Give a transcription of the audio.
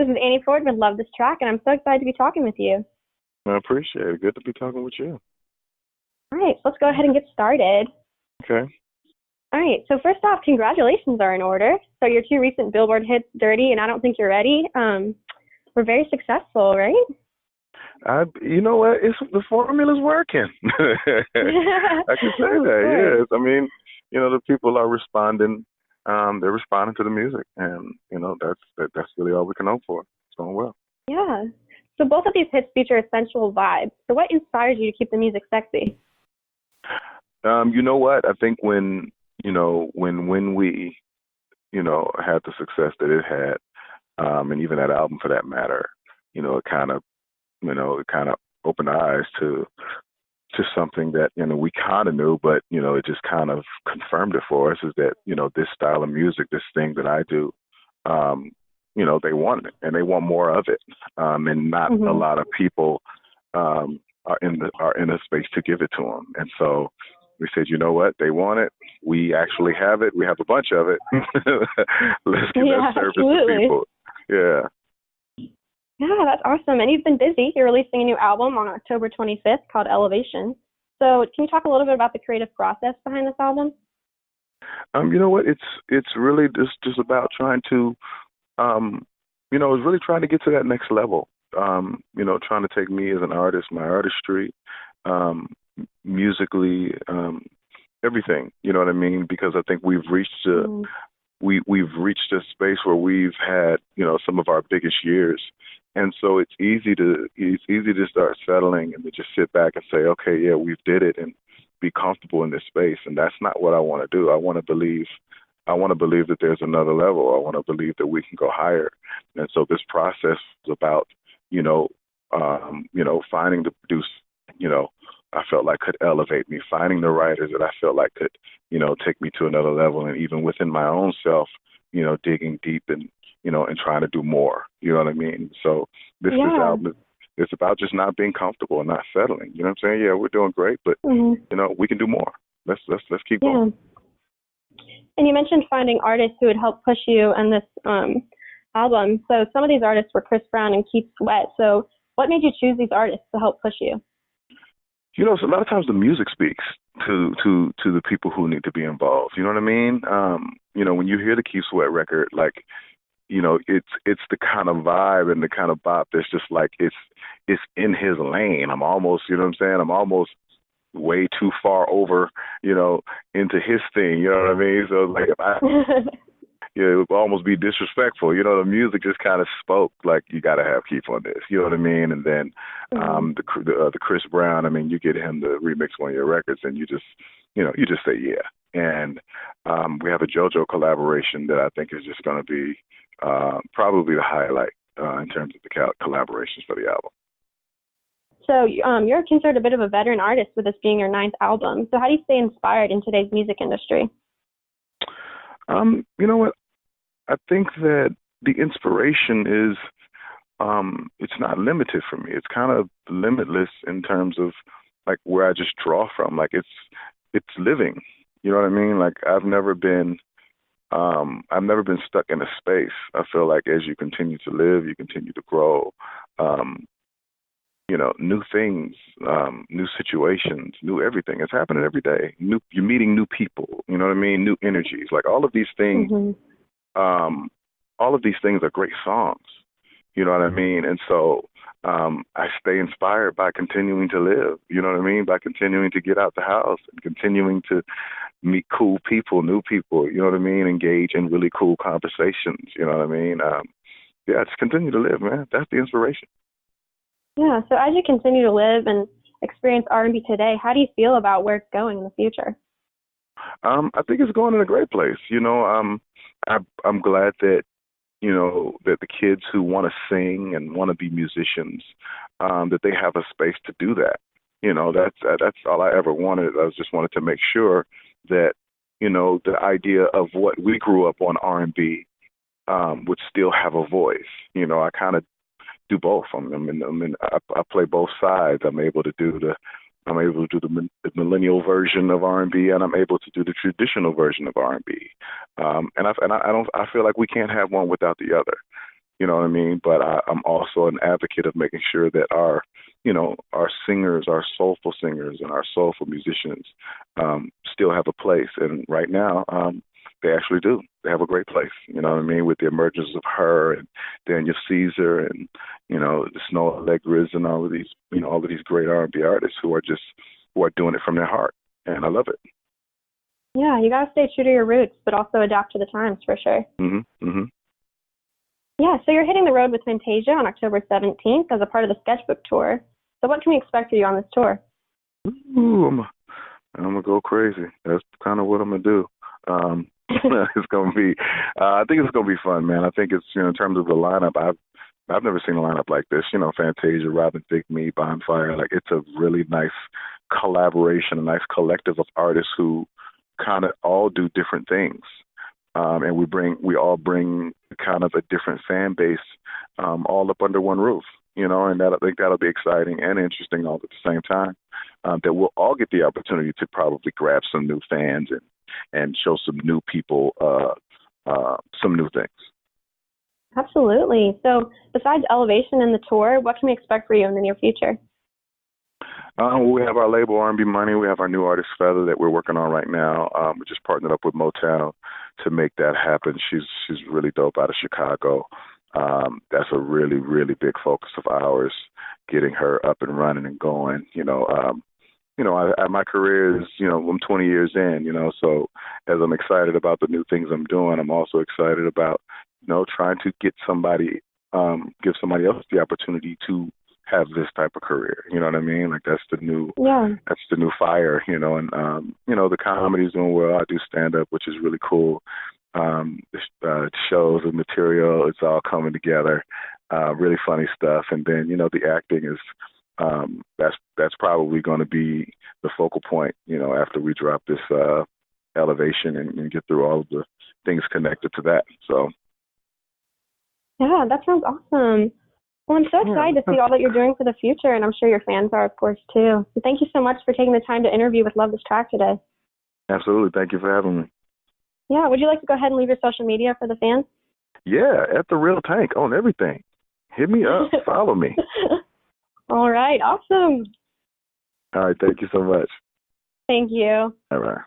This is Annie Ford with Love This Track, and I'm so excited to be talking with you. I appreciate it. Good to be talking with you. All right, so let's go ahead and get started. Okay. All right, so first off, congratulations are in order. So your two recent Billboard hits, Dirty and I Don't Think You're Ready, were very successful, right? You know what? The formula's working. I can say that. Yes. I mean, the people are responding. They're responding to the music, and that's really all we can hope for. It's going well. Yeah. So both of these hits feature a sensual vibe. So what inspires you to keep the music sexy? You know what? I think when we had the success that it had, and even that album for that matter, it kind of opened our eyes to something that we kind of knew, but it just kind of confirmed it for us, is that this style of music, this thing that I do, they want it and they want more of it, and not a lot of people are in a space to give it to them. And so we said, you know what, they want it. We actually have it. We have a bunch of it. Let's give that service to people. Yeah. Yeah, that's awesome. And you've been busy. You're releasing a new album on October 25th called Elevation. So can you talk a little bit about the creative process behind this album? You know what? It's really just about trying to, it's really trying to get to that next level. Trying to take me as an artist, my artistry, musically, everything. You know what I mean? Because I think we've reached we've reached a space where we've had some of our biggest years. And so it's easy to start settling and to just sit back and say, okay, yeah, we've did it, and be comfortable in this space. And that's not what I want to do. I want to believe that there's another level. I want to believe that we can go higher. And so this process is about, finding the producer, I felt like could elevate me, finding the writers that I felt like could, take me to another level. And even within my own self, digging deep and trying to do more. You know what I mean? So this album, it's about just not being comfortable and not settling. You know what I'm saying? Yeah, we're doing great, but we can do more. Let's keep going. And you mentioned finding artists who would help push you in this album. So some of these artists were Chris Brown and Keith Sweat. So what made you choose these artists to help push you? So a lot of times the music speaks to the people who need to be involved. You know what I mean? When you hear the Keith Sweat record, like, it's the kind of vibe and the kind of bop that's just like it's in his lane. I'm almost, I'm almost way too far over, into his thing. You know what I mean? So like, it would almost be disrespectful. The music just kind of spoke like, you got to have Keith on this. You know what I mean? And then the Chris Brown. I mean, you get him to remix one of your records, and you just say yeah. And we have a JoJo collaboration that I think is just going to be probably the highlight in terms of the collaborations for the album. So you're considered a bit of a veteran artist, with this being your 9th album. So how do you stay inspired in today's music industry? You know what? I think that the inspiration is, it's not limited for me. It's kind of limitless in terms of like where I just draw from. Like it's living. You know what I mean? Like I've never been stuck in a space. I feel like as you continue to live, you continue to grow. New things, new situations, new everything. It's happening every day. You're meeting new people. You know what I mean? New energies. Like all of these things. All of these things are great songs. You know what I mean? And so I stay inspired by continuing to live. You know what I mean? By continuing to get out the house and continuing to meet cool people, new people. You know what I mean? Engage in really cool conversations. You know what I mean? Just continue to live, man. That's the inspiration. Yeah. So as you continue to live and experience R&B today, how do you feel about where it's going in the future? I think it's going in a great place. I'm glad that that the kids who want to sing and want to be musicians, that they have a space to do that. That's all I ever wanted. I just wanted to make sure that the idea of what we grew up on R&B would still have a voice. I kind of do both. I play both sides. I'm able to do the millennial version of R&B, and I'm able to do the traditional version of R&B. I feel like we can't have one without the other. You know what I mean? But I'm also an advocate of making sure that our singers, our soulful singers, and our soulful musicians still have a place. And right now, they actually do. They have a great place. You know what I mean? With the emergence of her and Daniel Caesar and the Snow Allegras and all of these great R&B artists who are doing it from their heart, and I love it. Yeah, you gotta stay true to your roots, but also adapt to the times for sure. Mhm. Mhm. Yeah, so you're hitting the road with Fantasia on October 17th as a part of the Sketchbook Tour. So what can we expect of you on this tour? Ooh, I'm gonna go crazy. That's kind of what I'm gonna do. It's gonna be. I think it's gonna be fun, man. I think it's in terms of the lineup. I've never seen a lineup like this. Fantasia, Robin Thicke, me, Bonfire. Like it's a really nice collaboration, a nice collective of artists who kind of all do different things, and we all bring kind of a different fan base, all up under one roof. And I think that'll be exciting and interesting all at the same time. That we'll all get the opportunity to probably grab some new fans and show some new people some new things. Absolutely. So besides Elevation and the tour, what can we expect for you in the near future? We have our label R&B Money. We have our new artist Feather that we're working on right now. We just partnered up with Motown to make that happen. She's really dope out of Chicago. That's a really, really big focus of ours, getting her up and running and going. My career is, I'm 20 years in, so as I'm excited about the new things I'm doing, I'm also excited about, trying to give somebody else the opportunity to have this type of career. You know what I mean? Like that's the new fire, and the comedy's doing well. I do stand up, which is really cool. The shows and material, it's all coming together. Really funny stuff. And then, the acting is, that's probably going to be the focal point, after we drop this Elevation and get through all of the things connected to that. So. Yeah, that sounds awesome. Well, I'm so excited to see all that you're doing for the future, and I'm sure your fans are, of course, too. So thank you so much for taking the time to interview with Love This Track today. Absolutely. Thank you for having me. Yeah, would you like to go ahead and leave your social media for the fans? Yeah, at The Real Tank on everything. Hit me up. Follow me. All right. Awesome. All right. Thank you so much. Thank you. All right.